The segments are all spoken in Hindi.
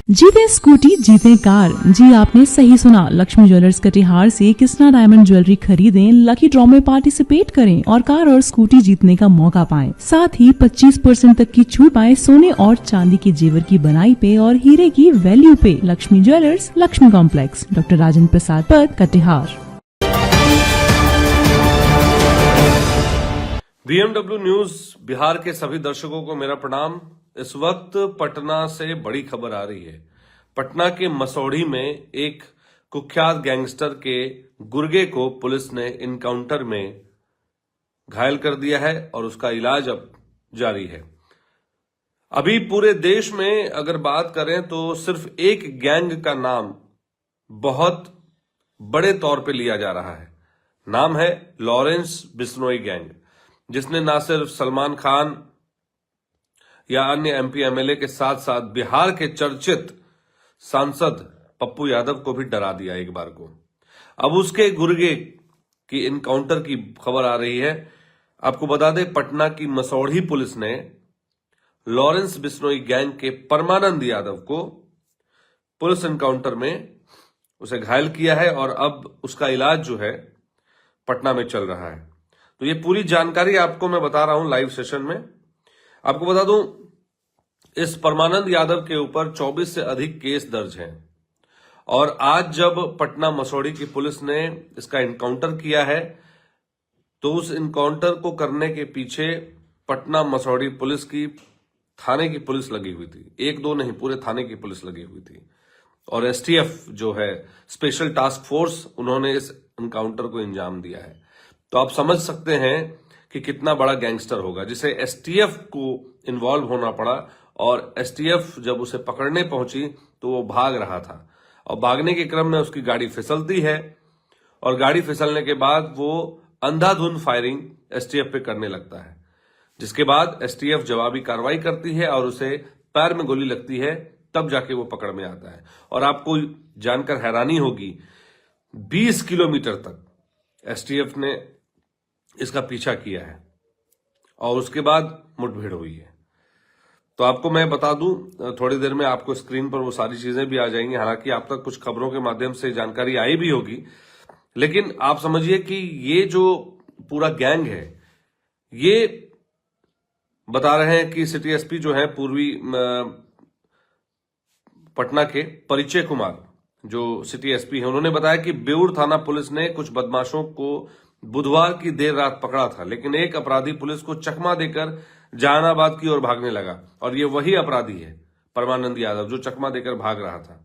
जीते स्कूटी जीते कार। जी आपने सही सुना, लक्ष्मी ज्वेलर्स कटिहार से कृष्णा डायमंड ज्वेलरी खरीदें, लकी ड्रॉ में पार्टिसिपेट करें और कार और स्कूटी जीतने का मौका पाएं। साथ ही 25% तक की छूट पाएं सोने और चांदी के जेवर की बनाई पे और हीरे की वैल्यू पे। Lakshmi jewellers, Lakshmi complex, doctor Rajendra Prasad Path, Katihar. BMW news Bihar के सभी दर्शकों को मेरा प्रणाम। इस वक्त पटना से बड़ी खबर आ रही है। पटना के मसौढ़ी में एक कुख्यात गैंगस्टर के गुर्गे को पुलिस ने इनकाउंटर में घायल कर दिया है और उसका इलाज अब जारी है। अभी पूरे देश में अगर बात करें तो सिर्फ एक गैंग का नाम बहुत बड़े तौर पे लिया जा रहा है। नाम है लॉरेंस बिश्नोई गैंग, जिसने ना सिर्फ सलमान खान या अन्य एमपी एमएलए के साथ साथ बिहार के चर्चित सांसद पप्पू यादव को भी डरा दिया एक बार को। अब उसके गुर्गे की इनकाउंटर की खबर आ रही है। आपको बता दें, पटना की मसौढ़ी पुलिस ने लॉरेंस बिश्नोई गैंग के परमानंद यादव को पुलिस इनकाउंटर में उसे घायल किया है और अब उसका इलाज जो है पटना में चल रहा है। तो ये पूरी जानकारी आपको मैं बता रहा हूं लाइव सेशन में। आपको बता दूं, इस परमानंद यादव के ऊपर 24 से अधिक केस दर्ज हैं और आज जब पटना मसौढ़ी की पुलिस ने इसका इनकाउंटर किया है तो उस इनकाउंटर को करने के पीछे पटना मसौढ़ी पुलिस की थाने की पुलिस लगी हुई थी। एक दो नहीं, पूरे थाने की पुलिस लगी हुई थी और एसटीएफ जो है स्पेशल टास्क फोर्स, उन्होंने इस इनकाउंटर को अंजाम दिया है। तो आप समझ सकते हैं कि कितना बड़ा गैंगस्टर होगा जिसे एसटीएफ को इन्वॉल्व होना पड़ा और एसटीएफ जब उसे पकड़ने पहुंची तो वो भाग रहा था और भागने के क्रम में उसकी गाड़ी फिसलती है और गाड़ी फिसलने के बाद वो अंधाधुंध फायरिंग एसटीएफ पे करने लगता है, जिसके बाद एसटीएफ जवाबी कार्रवाई करती है और उसे पैर में गोली लगती है, तब जाके वो पकड़ में आता है। और आपको जानकर हैरानी होगी, 20 किलोमीटर तक एसटीएफ ने इसका पीछा किया है और उसके बाद मुठभेड़ हुई है। तो आपको मैं बता दूं, थोड़ी देर में आपको स्क्रीन पर वो सारी चीजें भी आ जाएंगी। हालांकि आप तक कुछ खबरों के माध्यम से जानकारी आई भी होगी, लेकिन आप समझिए कि ये जो पूरा गैंग है, ये बता रहे हैं कि सिटी एसपी जो है पूर्वी पटना के परिचय कुमार, जो सिटी एसपी है, उन्होंने बताया कि बेउर थाना पुलिस ने कुछ बदमाशों को बुधवार की देर रात पकड़ा था, लेकिन एक अपराधी पुलिस को चकमा देकर जहानाबाद की ओर भागने लगा और ये वही अपराधी है परमानंद यादव जो चकमा देकर भाग रहा था।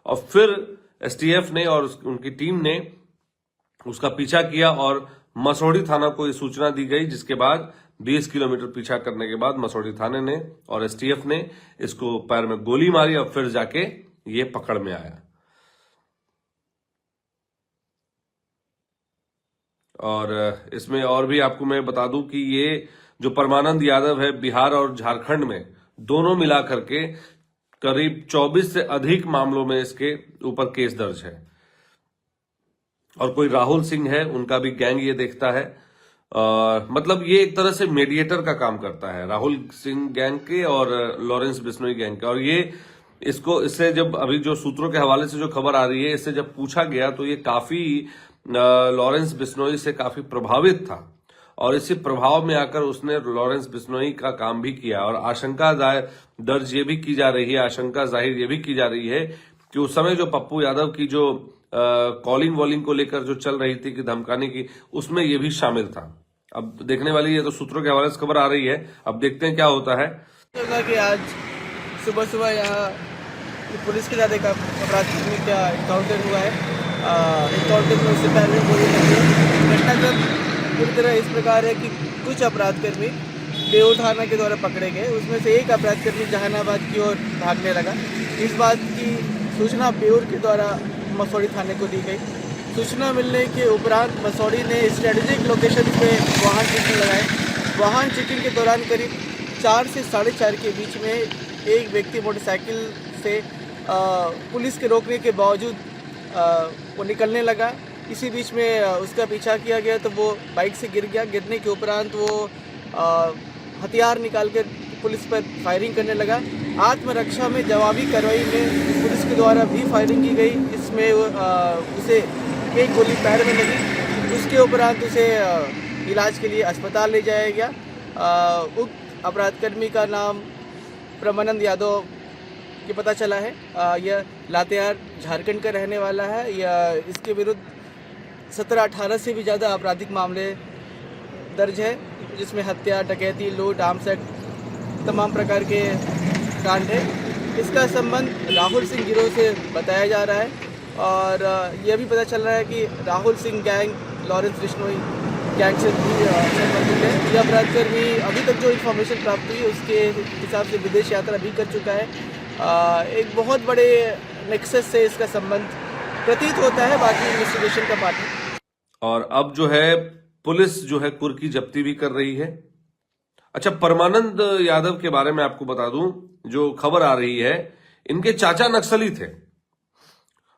और फिर एसटीएफ ने और उनकी टीम ने उसका पीछा किया और मसौढ़ी थाना को ये सूचना दी गई, जिसके बाद 20 किलोमीटर पीछा करने के बाद मसौढ़ी थाने ने और एसटीएफ ने इसको पैर में गोली मारी और फिर जाके ये पकड़ में आया। और इसमें और भी आपको मैं बता दूं कि ये जो परमानंद यादव है, बिहार और झारखंड में दोनों मिलाकर के करीब 24 से अधिक मामलों में इसके ऊपर केस दर्ज है। और कोई राहुल सिंह है, उनका भी गैंग ये देखता है। मतलब ये एक तरह से मीडिएटर का काम करता है, राहुल सिंह गैंग के और लॉरेंस बिश्नोई गैंग के। और ये इससे जब अभी जो सूत्रों के हवाले से जो खबर आ रही है, इससे जब पूछा गया तो ये काफी लॉरेंस बिश्नोई से काफी प्रभावित था और इसी प्रभाव में आकर उसने लॉरेंस बिश्नोई का काम भी किया। और आशंका दर्ज ये भी की जा रही है, आशंका जाहिर ये भी की जा रही है कि उस समय जो पप्पू यादव की जो कॉलिंग वॉलिंग को लेकर जो चल रही थी कि धमकाने की, उसमें ये भी शामिल था। अब देखने वाली ये तो सूत्रों के हवाले से खबर आ रही है, अब देखते हैं क्या होता है। कि आज सुबह सुबह यहाँ पुलिस के साथ एक अपराधी में क्या इनकाउंटर हुआ है। इनकाउंटर में उससे पहले गोली लगी है। घटनाक्रम पूरी तरह इस प्रकार है कि कुछ अपराधकर्मी बेउर थाना के द्वारा पकड़े गए, उसमें से एक अपराधकर्मी जहानाबाद की ओर भागने लगा। इस बात की सूचना बेउर के द्वारा मसौढ़ी थाने को दी गई। सूचना मिलने के उपरांत मसौढ़ी ने स्ट्रेटेजिक लोकेशन पे वाहन चेकिंग लगाए। वाहन चेकिंग के दौरान करीब 4 से 4:30 के बीच में एक व्यक्ति मोटरसाइकिल से पुलिस के रोकने के बावजूद वो निकलने लगा। इसी बीच में उसका पीछा किया गया तो वो बाइक से गिर गया। गिरने के उपरांत वो हथियार निकाल कर पुलिस पर फायरिंग करने लगा। आत्मरक्षा में जवाबी कार्रवाई में पुलिस के द्वारा भी फायरिंग की गई। इसमें उसे एक गोली पैर में लगी। उसके उपरांत उसे इलाज के लिए अस्पताल ले जाया गया। उक्त अपराधकर्मी का नाम परमानंद यादव के पता चला है। यह लातेहार झारखंड का रहने वाला है। यह इसके विरुद्ध 17-18 से भी ज़्यादा आपराधिक मामले दर्ज है, जिसमें हत्या, डकैती, लूट, आर्म्स एक्ट तमाम प्रकार के कांड है। इसका संबंध राहुल सिंह गिरोह से बताया जा रहा है और यह भी पता चल रहा है कि Rahul Singh gang, Lawrence Bishnoi gang से भी संबंधित है। यह अपराधकर्मी अभी तक जो इन्फॉर्मेशन प्राप्त हुई उसके हिसाब से विदेश यात्रा भी कर चुका है। एक बहुत बड़े नेक्सस से इसका संबंध प्रतीत होता है। बाकी इन्वेस्टिगेशन का पार्ट है। और अब जो है पुलिस जो है कुर्की जब्ती भी कर रही है। अच्छा, परमानंद यादव के बारे में आपको बता दूं, जो खबर आ रही है, इनके चाचा नक्सली थे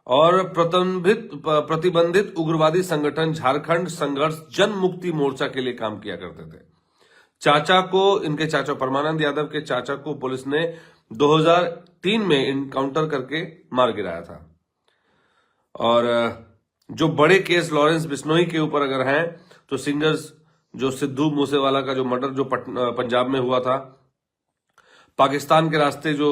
और प्रतिबंधित उग्रवादी संगठन झारखंड संघर्ष जन मुक्ति मोर्चा के लिए काम किया करते थे। इनके चाचा परमानंद यादव के चाचा को पुलिस ने 2003 में इनकाउंटर करके मार गिराया था। और जो बड़े केस लॉरेंस बिश्नोई के ऊपर अगर हैं तो सिंगर्स जो सिद्धू मूसेवाला का जो मर्डर जो पंजाब में हुआ था, पाकिस्तान के रास्ते जो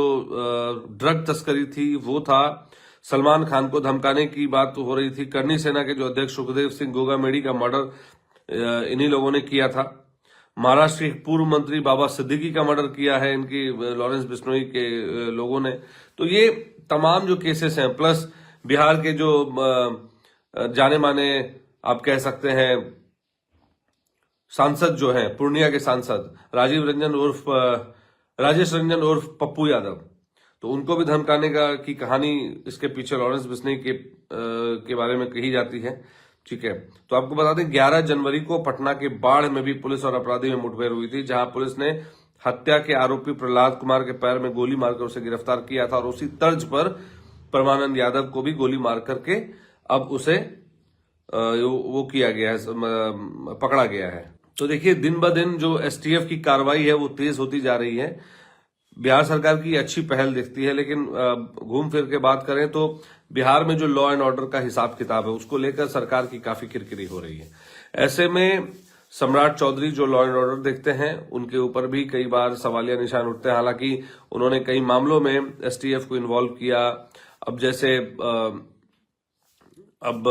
ड्रग तस्करी थी वो था, सलमान खान को धमकाने की बात हो रही थी, करनी सेना के जो अध्यक्ष सुखदेव सिंह गोगामेडी का मर्डर इन्हीं लोगों ने किया था, महाराष्ट्र के पूर्व मंत्री बाबा सिद्दीकी का मर्डर किया है इनकी लॉरेंस बिश्नोई के लोगों ने। तो ये तमाम जो केसेस हैं, प्लस बिहार के जो जाने माने आप कह सकते हैं सांसद जो हैं, पूर्णिया के सांसद राजेश रंजन उर्फ पप्पू यादव, तो उनको भी धमकाने की कहानी इसके पीछे लॉरेंस बिश्नोई के बारे में कही जाती है। ठीक है, तो आपको बता दें 11 जनवरी को पटना के बाढ़ में भी पुलिस और अपराधी में मुठभेड़ हुई थी, जहां पुलिस ने हत्या के आरोपी प्रहलाद कुमार के पैर में गोली मारकर उसे गिरफ्तार किया था और उसी तर्ज पर परमानंद यादव को भी गोली मार करके अब उसे वो किया गया है, पकड़ा गया है। तो देखिए, दिन ब दिन जो एसटीएफ की कार्रवाई है वो तेज होती जा रही है। बिहार सरकार की अच्छी पहल दिखती है, लेकिन घूम फिर के बात करें तो बिहार में जो लॉ एंड ऑर्डर का हिसाब किताब है उसको लेकर सरकार की काफी किरकिरी हो रही है। ऐसे में सम्राट चौधरी जो लॉ एंड ऑर्डर देखते हैं उनके ऊपर भी कई बार सवालिया निशान उठते हैं। हालांकि उन्होंने कई मामलों में एसटीएफ को इन्वॉल्व किया। अब जैसे अब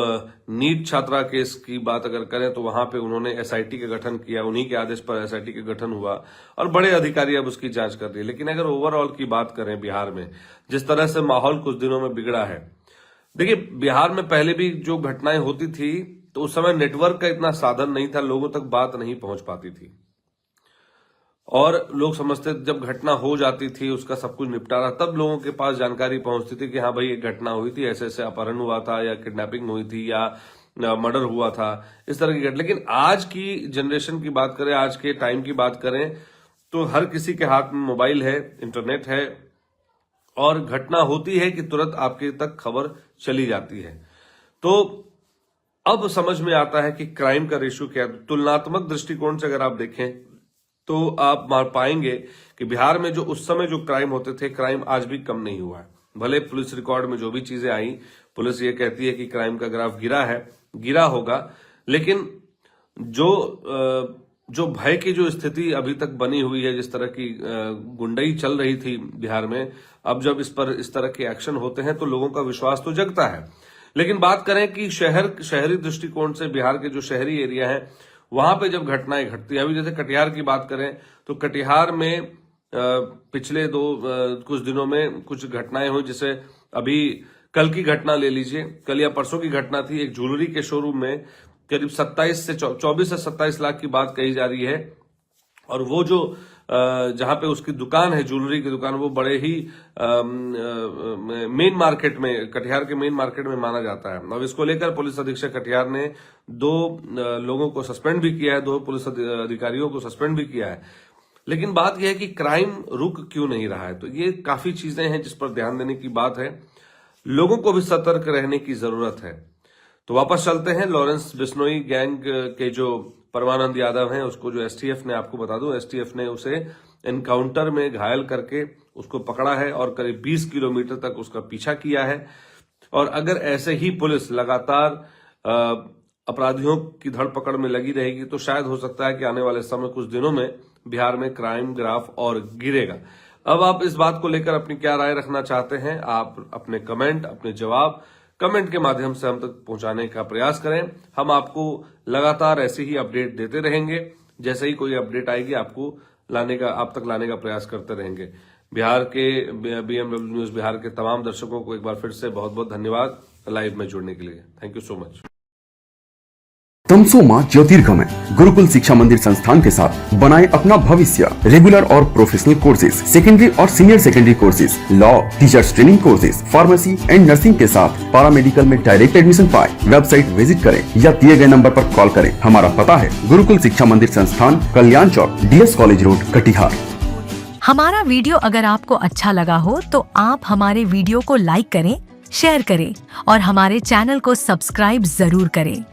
नीट छात्रा केस की बात अगर करें तो वहां पे उन्होंने एसआईटी का गठन किया, उन्हीं के आदेश पर एसआईटी का गठन हुआ और बड़े अधिकारी अब उसकी जांच कर रही है। लेकिन अगर ओवरऑल की बात करें बिहार में जिस तरह से माहौल कुछ दिनों में बिगड़ा है, देखिए बिहार में पहले भी जो घटनाएं होती थी तो उस समय नेटवर्क का इतना साधन नहीं था, लोगों तक बात नहीं पहुंच पाती थी और लोग समझते जब घटना हो जाती थी उसका सब कुछ निपटारा, तब लोगों के पास जानकारी पहुंचती थी कि हाँ भाई एक घटना हुई थी, ऐसे ऐसे अपहरण हुआ था या किडनैपिंग हुई थी या मर्डर हुआ था, इस तरह की घटना। लेकिन आज की जनरेशन की बात करें, आज के टाइम की बात करें तो हर किसी के हाथ में मोबाइल है, इंटरनेट है और घटना होती है कि तुरंत आपके तक खबर चली जाती है। तो अब समझ में आता है कि क्राइम का रेशियो क्या है। तुलनात्मक दृष्टिकोण से अगर आप देखें तो आप पाएंगे कि बिहार में जो उस समय जो क्राइम होते थे, क्राइम आज भी कम नहीं हुआ है। भले पुलिस रिकॉर्ड में जो भी चीजें आई, पुलिस ये कहती है कि क्राइम का ग्राफ गिरा होगा, लेकिन जो भय की जो स्थिति अभी तक बनी हुई है, जिस तरह की गुंडई चल रही थी बिहार में, अब जब इस तरह के एक्शन होते हैं तो लोगों का विश्वास तो जगता है। लेकिन बात करें कि शहरी दृष्टिकोण से बिहार के जो शहरी एरिया है वहां पे जब घटनाएं घटती है, अभी जैसे कटिहार की बात करें तो कटिहार में पिछले कुछ दिनों में कुछ घटनाएं हुई, जैसे अभी कल की घटना ले लीजिए, कल या परसों की घटना थी। एक ज्वेलरी के शोरूम में करीब 24 से 27 लाख की बात कही जा रही है और वो जो जहां पे उसकी दुकान है, ज्वेलरी की दुकान, वो बड़े ही मेन मार्केट में, कटिहार के मेन मार्केट में माना जाता है। अब इसको लेकर पुलिस अधीक्षक कटिहार ने 2 लोगों को सस्पेंड भी किया है, 2 पुलिस अधिकारियों को सस्पेंड भी किया है। लेकिन बात यह है कि क्राइम रुक क्यों नहीं रहा है, तो ये काफी चीजें हैं जिस पर ध्यान देने की बात है। लोगों को भी सतर्क रहने की जरूरत है। तो वापस चलते हैं, लॉरेंस बिश्नोई गैंग के जो परमानंद यादव हैं उसको जो एसटीएफ ने, आपको बता दूं एसटीएफ ने उसे एनकाउंटर में घायल करके उसको पकड़ा है और करीब 20 किलोमीटर तक उसका पीछा किया है। और अगर ऐसे ही पुलिस लगातार अपराधियों की धरपकड़ में लगी रहेगी तो शायद हो सकता है कि आने वाले समय कुछ दिनों में बिहार में क्राइम ग्राफ और गिरेगा। अब आप इस बात को लेकर अपनी क्या राय रखना चाहते हैं, आप अपने कमेंट, अपने जवाब कमेंट के माध्यम से हम तक पहुंचाने का प्रयास करें। हम आपको लगातार ऐसे ही अपडेट देते रहेंगे। जैसे ही कोई अपडेट आएगी आपको आप तक लाने का प्रयास करते रहेंगे। बिहार के BMW न्यूज बिहार के तमाम दर्शकों को एक बार फिर से बहुत बहुत धन्यवाद लाइव में जुड़ने के लिए। Thank you so much. तमसो मां ज्योतिर्गमय गुरुकुल शिक्षा मंदिर संस्थान के साथ बनाए अपना भविष्य। रेगुलर और प्रोफेशनल कोर्सेज, सेकेंडरी और senior secondary courses, law, teachers training courses, pharmacy and nursing के साथ पैरामेडिकल में डायरेक्ट एडमिशन पाए। वेबसाइट विजिट करें या दिए गए नंबर पर कॉल करें। हमारा पता है गुरुकुल शिक्षा मंदिर संस्थान, कल्याण चौक, DS कॉलेज रोड, कटिहार। हमारा वीडियो अगर आपको अच्छा लगा हो तो आप हमारे वीडियो को लाइक करें, शेयर करें और हमारे चैनल को सब्सक्राइब जरूर करें।